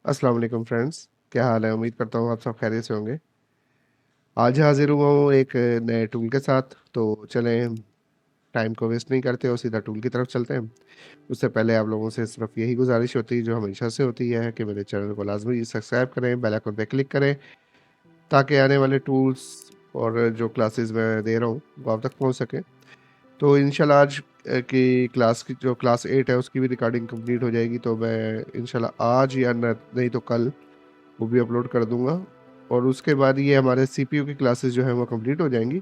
अस्सलाम वालेकुम फ्रेंड्स, क्या हाल है? उम्मीद करता हूँ आप सब खैरियत से होंगे। आज हाज़िर हुआ हूँ एक नए टूल के साथ, तो चलें टाइम को वेस्ट नहीं करते और सीधा टूल की तरफ चलते हैं। उससे पहले आप लोगों से सिर्फ़ यही गुज़ारिश होती है जो हमेशा से होती है कि मेरे चैनल को लाज़मी सब्सक्राइब करें, बेल आइकन पे क्लिक करें, ताकि आने वाले टूल्स और जो क्लासेस मैं दे रहा हूँ, वो आप तक पहुँच सकें। तो इंशाल्लाह आज की क्लास की जो क्लास 8 है उसकी भी रिकॉर्डिंग कंप्लीट हो जाएगी, तो मैं इंशाल्लाह आज या न नहीं तो कल वो भी अपलोड कर दूँगा। और उसके बाद ये हमारे सीपीयू की क्लासेस जो हैं वो कंप्लीट हो जाएँगी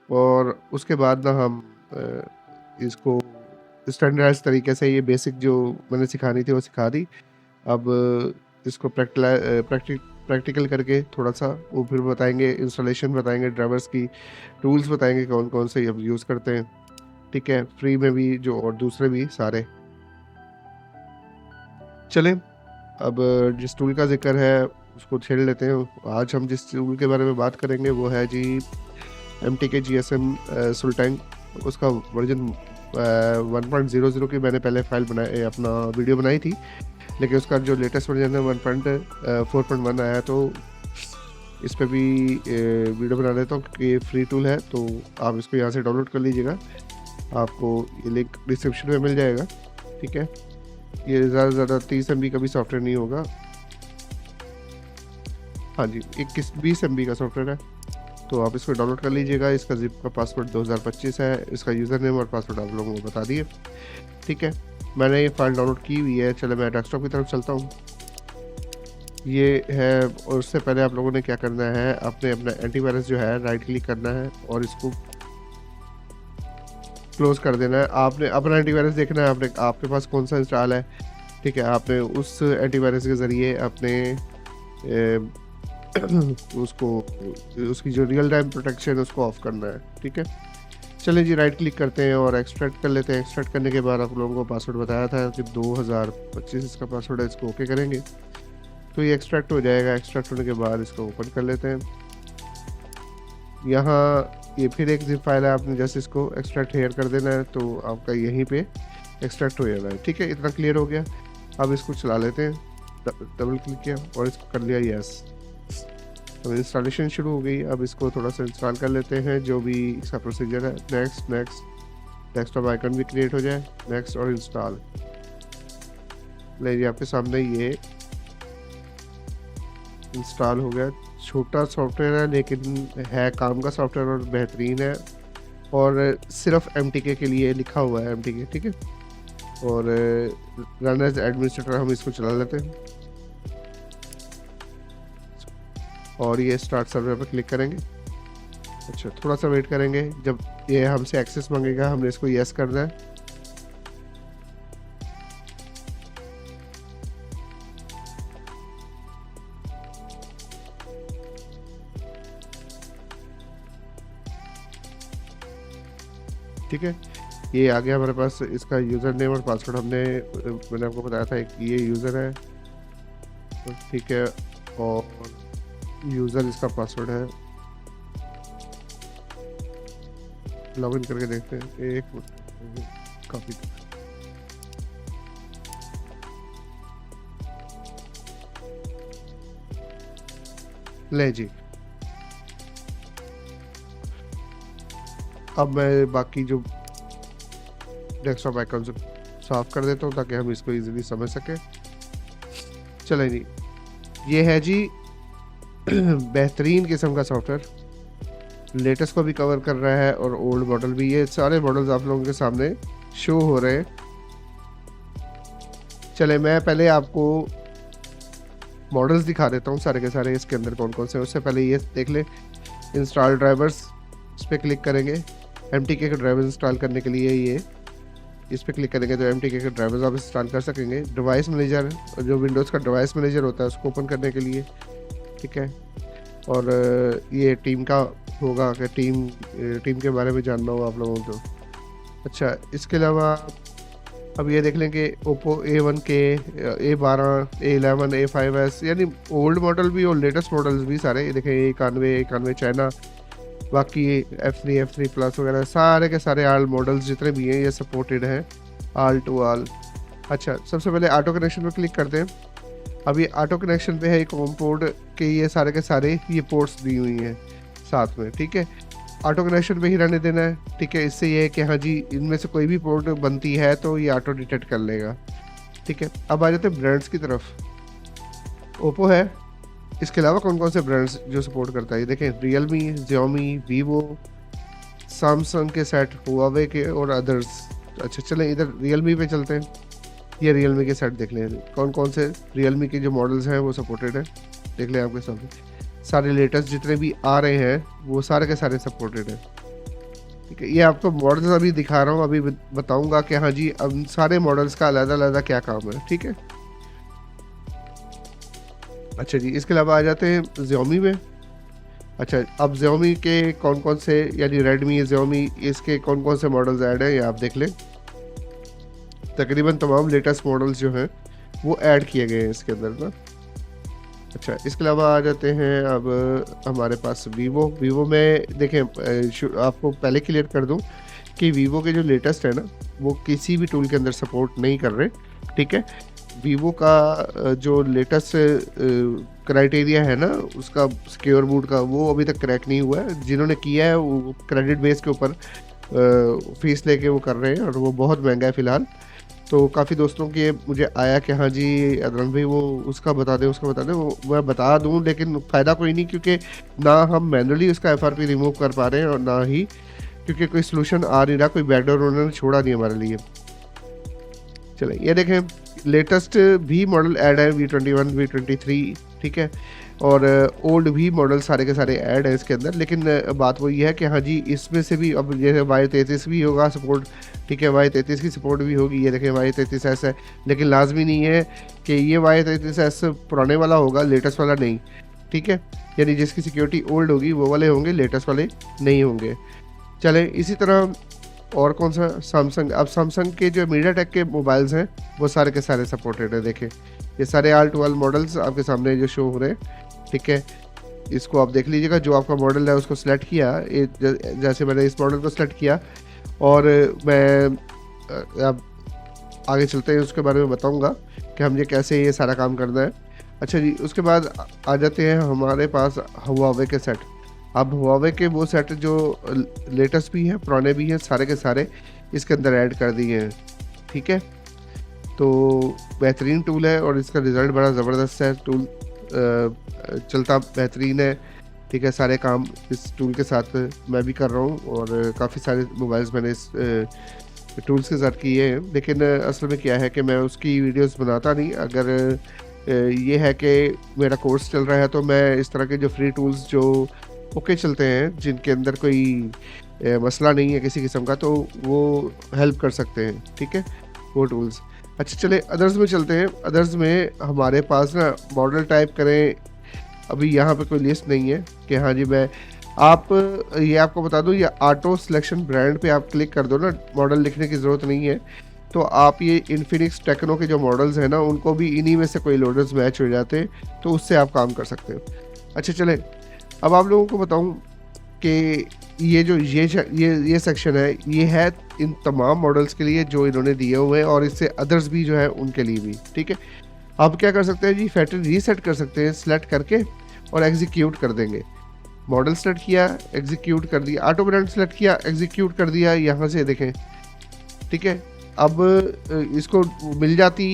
और उसके बाद ना हम इसको स्टैंडर्डाइज़ तरीके से ये बेसिक जो मैंने सिखानी थी वो सिखा दी। अब इसको प्रैक्टिकल करके थोड़ा-सा वो फिर बताएँगे, इंस्टॉलेशन बताएँगे, ड्राइवर्स की टूल्स बताएँगे कौन-कौन से अब यूज़ करते हैं। ठीक है? फ्री में भी जो और दूसरे भी सारे। चलें अब जिस टूल का ज़िक्र है उसको छेड़ लेते हैं। आज हम जिस टूल के बारे में बात करेंगे वो है जी एमटीके जीएसएम सुल्तान। उसका वर्ज़न 1.00 की मैंने पहले फ़ाइल अपना वीडियो बनाई थी, लेकिन उसका जो लेटेस्ट वर्ज़न है 1.4.1 आया है, तो इस पे भी वीडियो बना लेता हूँ क्योंकि ये फ्री टूल है, तो आप इसको यहाँ से डाउनलोड कर लीजिएगा। आपको ये लिंक डिस्क्रिप्शन में मिल जाएगा, ठीक है? ये ज़्यादा से ज़्यादा 30 एमबी का भी सॉफ्टवेयर नहीं होगा। हाँ जी, 21-20 एमबी का सॉफ्टवेयर है, तो आप इसको डाउनलोड कर लीजिएगा। इसका ज़िप का पासवर्ड 2025 है, इसका यूज़र नेम और पासवर्ड आप लोगों को बता दिए, ठीक है? मैंने ये फ़ाइल डाउनलोड की हुई है, चलो मैं डेस्कटॉप की तरफ चलता हूँ। ये है और उससे पहले आप लोगों ने क्या करना है, अपना एंटीवायरस जो है राइट क्लिक करना है और इसको क्लोज़ कर देना है। आपने अपना एंटीवायरस देखना है, आपके पास कौन-सा इंस्टॉल है, ठीक है? आपने उस एंटीवायरस के ज़रिए अपने उसको उसकी जो रियल टाइम प्रोटेक्शन है उसको ऑफ करना है, ठीक है? चलिए जी राइट क्लिक करते हैं और एक्सट्रैक्ट कर लेते हैं। एक्सट्रैक्ट करने के बाद आप लोगों को पासवर्ड बताया था कि 2025 इसका पासवर्ड है, इसको ओके करेंगे, तो ये एक्सट्रैक्ट हो जाएगा। एक्सट्रैक्ट होने के बाद इसको ओपन कर लेते हैं। यहाँ ये फिर एक ज़िप फाइल है, आपने जैसे इसको एक्सट्रैक्ट हेयर कर देना है, तो आपका यहीं पे एक्सट्रैक्ट हो जाना है, ठीक है? इतना क्लियर हो गया। अब इसको चला लेते हैं। डबल क्लिक किया और इसको कर लिया येस। अब इंस्टॉलेशन शुरू हो गई। अब इसको थोड़ा-सा इंस्टॉल कर लेते हैं, जो भी इसका प्रोसीजर है। नेक्स्ट, नेक्स्ट, डेस्कटॉप आइकन भी क्रिएट हो जाए, नेक्स्ट और इंस्टॉल। लीजिए आपके सामने ये इंस्टॉल हो गया। छोटा सॉफ्टवेयर है लेकिन है काम का सॉफ्टवेयर और बेहतरीन है और सिर्फ एमटीके के लिए लिखा हुआ है, एमटीके, ठीक है? और रन एज़ एडमिनिस्ट्रेटर हम इसको चला लेते हैं और ये स्टार्ट सर्वर पर क्लिक करेंगे। अच्छा, थोड़ा-सा वेट करेंगे, जब ये हमसे एक्सेस माँगेगा हमने इसको येस करना है। ठीक है? ये आ गया हमारे पास। इसका यूज़र नेम और पासवर्ड मैंने आपको बताया था, एक ये यूज़र है, तो ठीक है, और यूज़र इसका पासवर्ड है। लॉगिन करके देखते हैं, एक मिनट कॉपी। ले जी, अब मैं बाकी जो डेस्कटॉप आइकन से साफ कर देता हूँ ताकि हम इसको इजीली समझ सकें। चलें जी, ये है जी बेहतरीन किस्म का सॉफ्टवेयर, लेटेस्ट को भी कवर कर रहा है और ओल्ड मॉडल भी। ये सारे मॉडल्स आप लोगों के सामने शो हो रहे हैं। चले मैं पहले आपको मॉडल्स दिखा देता हूँ सारे के सारे, इसके अंदर कौन-कौन से हैं। उससे पहले ये देख लें, इंस्टॉल ड्राइवर्स, इस पे क्लिक करेंगे। एमटीके के ड्राइवर्स इंस्टॉल करने के लिए ये इस पे क्लिक करेंगे तो एमटीके के ड्राइवर्स आप इंस्टॉल कर सकेंगे। डिवाइस मैनेजर, जो विंडोज़ का डिवाइस मैनेजर होता है उसको ओपन करने के लिए, ठीक है? और ये टीम का होगा कि टीम के बारे में जानना हो आप लोगों को। अच्छा, इसके अलावा अब ये देख लें कि Oppo A1K, A12, A11, A5s, यानी ओल्ड मॉडल भी और लेटेस्ट मॉडल्स भी सारे। ये देखें, A91 चाइना, बाकी F3 F3 प्लस वगैरह सारे के सारे आल मॉडल्स जितने भी हैं ये सपोर्टेड हैं आल टू आल। अच्छा, सबसे पहले ऑटो कनेक्शन पर क्लिक करते हैं। अब ये ऑटो कनेक्शन पे है एक होम पोर्ट के ये सारे के सारे ये पोर्ट्स दी हुई हैं साथ में, ठीक है। ऑटो कनेक्शन पे ही रहने देना है, ठीक है। इससे ये है कि हाँ जी इनमें से कोई भी पोर्ट बनती है तो ये ऑटो डिटेक्ट कर लेगा, ठीक है। अब आ जाते हैं ब्रांड्स की तरफ। ओप्पो है, इसके अलावा कौन कौन से ब्रांड्स जो सपोर्ट करता है ये देखें, रियलमी, Xiaomi, वीवो, सैमसंग के सेट, हुआवे के और अदर्स। अच्छा चलें इधर रियलमी पे चलते हैं। ये रियलमी के सेट देख लें, कौन कौन से रियलमी के जो मॉडल्स हैं वो सपोर्टेड है, देख लें आपके सामने। सारे लेटेस्ट जितने भी आ रहे हैं वो सारे के सारे सपोर्टेड है, ठीक है। ये आपको मॉडल्स अभी दिखा रहा हूँ, अभी बताऊंगा कि हाँ जी अब सारे मॉडल्स का अलग-अलग क्या काम है, ठीक है। अच्छा जी, इसके अलावा आ जाते हैं Xiaomi में। अच्छा, अब Xiaomi के कौन कौन से, यानी Redmi, Xiaomi, इसके कौन कौन से मॉडल्स ऐड हैं ये आप देख लें। तकरीबन तमाम लेटेस्ट मॉडल्स जो हैं वो ऐड किए गए हैं इसके अंदर ना। अच्छा, इसके अलावा आ जाते हैं अब हमारे पास वीवो में देखें, आपको पहले क्लियर कर दूं कि वीवो के जो लेटेस्ट है ना वो किसी भी टूल के अंदर सपोर्ट नहीं कर रहे, ठीक है। वीवो का जो लेटेस्ट क्राइटेरिया है ना उसका सिक्योर बूट का, वो अभी तक क्रैक नहीं हुआ है। जिन्होंने किया है वो क्रेडिट बेस के ऊपर फीस लेके वो कर रहे हैं और वो बहुत महंगा है फ़िलहाल। तो काफ़ी दोस्तों के मुझे आया कि हाँ जी अदनान भाई वो उसका बता दें, उसका बता दें, वो मैं बता दूं, लेकिन फ़ायदा कोई नहीं, क्योंकि ना हम मैनुअली उसका FRP रिमूव कर पा रहे हैं और ना ही क्योंकि कोई सलूशन आ नहीं रहा, कोई बैकडोर उन्होंने छोड़ा नहीं हमारे लिए। चलें ये देखें, लेटेस्ट भी मॉडल ऐड है V21, V23, ठीक है। और ओल्ड भी मॉडल सारे के सारे ऐड है इसके अंदर, लेकिन बात वो ये है कि हाँ जी इसमें से भी अब जैसे Y33 भी होगा सपोर्ट, ठीक है। Y33 की सपोर्ट भी होगी, ये देखें Y33S है, लेकिन लाजमी नहीं है कि ये Y33S पुराने वाला होगा, लेटेस्ट वाला नहीं, ठीक है। यानी जिसकी सिक्योरिटी ओल्ड होगी वो वाले होंगे, लेटेस्ट वाले नहीं होंगे। चलें इसी तरह और कौन सा, सैमसंग। अब सैमसंग के जो मीडियाटेक के मोबाइल्स हैं वो सारे के सारे सपोर्टेड है। देखें ये सारे आल टू आल मॉडल्स आपके सामने जो शो हो रहे हैं, ठीक है। इसको आप देख लीजिएगा, जो आपका मॉडल है उसको सिलेक्ट किया, जैसे मैंने इस मॉडल को सिलेक्ट किया और मैं अब आगे चलते हैं उसके बारे में बताऊंगा कि हम ये कैसे ये सारा काम करना है। अच्छा जी, उसके बाद आ जाते हैं हमारे पास हुआवे के सेट। अब हुआवे के वो सेट जो लेटेस्ट भी हैं पुराने भी हैं सारे के सारे इसके अंदर ऐड कर दिए हैं, ठीक है। तो बेहतरीन टूल है और इसका रिज़ल्ट बड़ा ज़बरदस्त है। टूल चलता बेहतरीन है, ठीक है। सारे काम इस टूल के साथ मैं भी कर रहा हूँ और काफ़ी सारे मोबाइल्स मैंने इस टूल्स के साथ किए हैं, लेकिन असल में क्या है कि मैं उसकी वीडियोस बनाता नहीं। अगर ये है कि मेरा कोर्स चल रहा है तो मैं इस तरह के जो फ्री टूल्स जो ओके चलते हैं, जिनके अंदर कोई मसला नहीं है किसी किस्म का, तो वो हेल्प कर सकते हैं, ठीक है, वो टूल्स। अच्छा चले अदर्स में चलते हैं। अदर्स में हमारे पास ना मॉडल टाइप करें, अभी यहाँ पे कोई लिस्ट नहीं है कि हाँ जी मैं ये आपको बता दूँ, ये ऑटो सिलेक्शन ब्रांड पे आप क्लिक कर दो ना, मॉडल लिखने की ज़रूरत नहीं है। तो आप ये इन्फिनिक्स टेक्नो के जो मॉडल्स हैं ना उनको भी इन्हीं में से कोई लोडर्स मैच हो जाते हैं, तो उससे आप काम कर सकते हो। अच्छा चलें, अब आप लोगों को बताऊं कि ये सेक्शन है, ये है इन तमाम मॉडल्स के लिए जो इन्होंने दिए हुए हैं और इससे अदर्स भी जो है उनके लिए भी, ठीक है। आप क्या कर सकते हैं जी, फैक्ट्री रीसेट कर सकते हैं सिलेक्ट करके और एग्जीक्यूट कर देंगे। मॉडल सेलेक्ट किया, एग्जीक्यूट कर दिया, ऑटो ब्रांड सेलेक्ट किया, एग्जीक्यूट कर दिया, यहाँ से देखें, ठीक है। अब इसको मिल जाती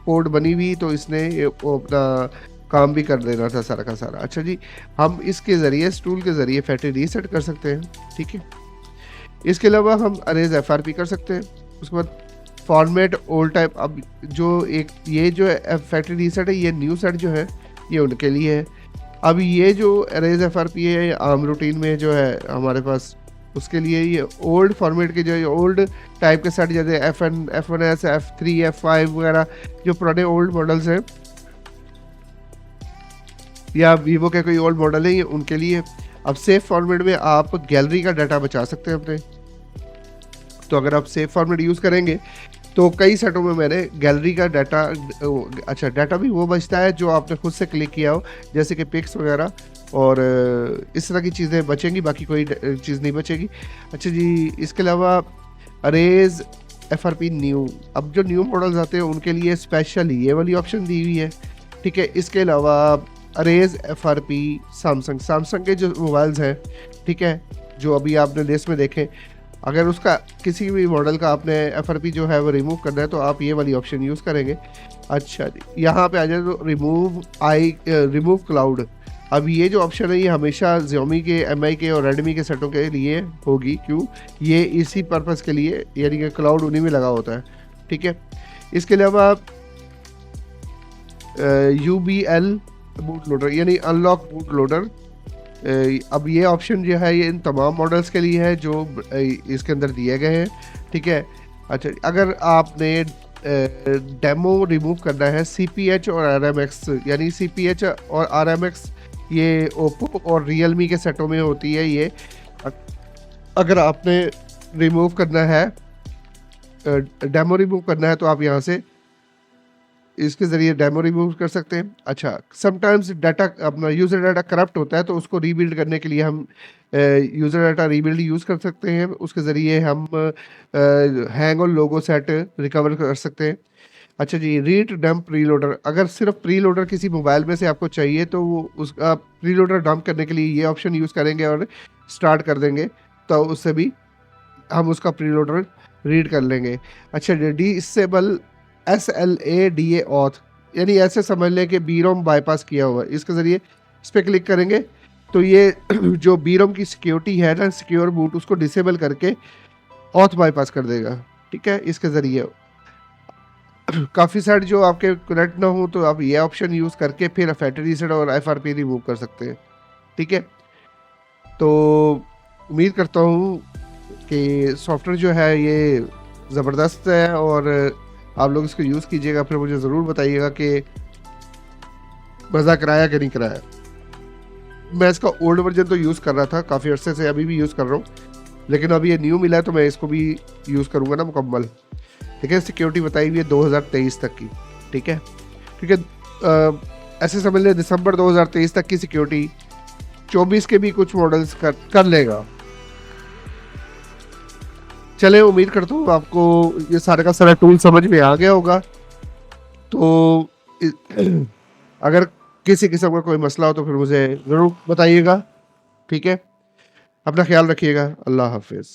कोड बनी हुई तो इसने अपना काम भी कर देना था सारा का सारा। अच्छा जी, हम इसके ज़रिए, इस टूल के ज़रिए फैक्ट्री रीसेट कर सकते हैं, ठीक है। इसके अलावा हम अरेज FRP कर सकते हैं। उसके बाद फॉर्मेट ओल्ड टाइप, अब जो एक ये जो फैक्ट्री रीसेट है ये न्यू सेट जो है ये उनके लिए है। अब ये जो अरेज FRP है आम रूटीन में जो है हमारे पास, उसके लिए ये ओल्ड फॉर्मेट के जो ओल्ड टाइप के सेट जैसे F1S, F3, F5 वगैरह जो पुराने ओल्ड मॉडल्स हैं या वीवो के कोई ओल्ड मॉडल है, ये उनके लिए। अब सेफ फॉर्मेट में आप गैलरी का डाटा बचा सकते हैं अपने। तो अगर आप सेफ फॉर्मेट यूज़ करेंगे तो कई सेटों में मैंने गैलरी का डाटा, अच्छा डाटा भी वो बचता है जो आपने खुद से क्लिक किया हो, जैसे कि पिक्स वगैरह, और इस तरह की चीज़ें बचेंगी, बाकी कोई चीज़ नहीं बचेगी। अच्छा जी, इसके अलावा अरेज FRP न्यू, अब जो न्यू मॉडल्स आते हैं उनके लिए स्पेशल ये वाली ऑप्शन दी हुई है, ठीक है। इसके अलावा अरेज FRP सैमसंग के जो मोबाइल्स हैं, ठीक है, जो अभी आपने लिस्ट में देखें, अगर उसका किसी भी मॉडल का आपने FRP जो है वो रिमूव करना है तो आप ये वाली ऑप्शन यूज़ करेंगे। अच्छा जी, यहाँ पे आ जाए तो रिमूव क्लाउड। अब ये जो ऑप्शन है ये हमेशा Xiaomi के, MI के और Redmi के सेटों के लिए होगी। क्यों? ये इसी पर्पज़ के लिए, यानी कि क्लाउड उन्हीं में लगा होता है, ठीक है। इसके अलावा UBL बूट लोडर यानी अनलॉक बूट लोडर, अब ये ऑप्शन जो है ये इन तमाम मॉडल्स के लिए है जो इसके अंदर दिए गए हैं, ठीक है। अच्छा, अगर आपने डेमो रिमूव करना है CPH और RMX, यानी CPH और RMX ये ओप्पो और रियलमी के सेटों में होती है ये, अगर आपने रिमूव करना है, डेमो रिमूव करना है तो आप यहाँ से इसके ज़रिए डेमो रिमूव कर सकते हैं। अच्छा, समटाइम्स डाटा अपना यूज़र डाटा करप्ट होता है तो उसको रीबिल्ड करने के लिए हम यूज़र डाटा रीबिल्ड यूज़ कर सकते हैं। उसके ज़रिए हम हैंग और लोगो सेट रिकवर कर सकते हैं। अच्छा जी, रीड डंप प्रीलोडर, अगर सिर्फ प्रीलोडर किसी मोबाइल में से आपको चाहिए तो उसका प्रीलोडर डंप करने के लिए ये ऑप्शन यूज़ करेंगे और स्टार्ट कर देंगे, तो उससे भी हम उसका प्रीलोडर रीड कर लेंगे। अच्छा, डिसेबल SLADA ऑथ, यानी ऐसे समझ लें कि बीरोम बाईपास किया हुआ है, इसके ज़रिए इस पर क्लिक करेंगे तो ये जो बीरोम की सिक्योरिटी है ना, सिक्योर बूट, उसको डिसेबल करके ऑथ बाईपास कर देगा, ठीक है। इसके ज़रिए काफ़ी साइट जो आपके कनेक्ट ना हो तो आप ये ऑप्शन यूज़ करके फिर फैक्ट्री रीसेट और FRP रिमूव कर सकते हैं, ठीक है। तो उम्मीद करता हूँ कि सॉफ्टवेयर जो है ये ज़बरदस्त है और आप लोग इसको यूज़ कीजिएगा, फिर मुझे ज़रूर बताइएगा कि मज़ा कराया कि नहीं कराया। मैं इसका ओल्ड वर्जन तो यूज़ कर रहा था काफ़ी अर्से से, अभी भी यूज़ कर रहा हूँ, लेकिन अभी ये न्यू मिला है तो मैं इसको भी यूज़ करूँगा ना मुकम्मल, ठीक है। सिक्योरिटी बताई हुई है 2023 तक की, ठीक है, क्योंकि ऐसे समझ लें दिसंबर 2023 तक की सिक्योरिटी 24 के भी कुछ मॉडल्स कर लेगा। चले, उम्मीद करता हूँ आपको ये सारा का सारा टूल समझ में आ गया होगा। तो अगर किसी किस्म का कोई मसला हो तो फिर मुझे ज़रूर बताइएगा, ठीक है। अपना ख्याल रखिएगा। अल्लाह हाफिज़।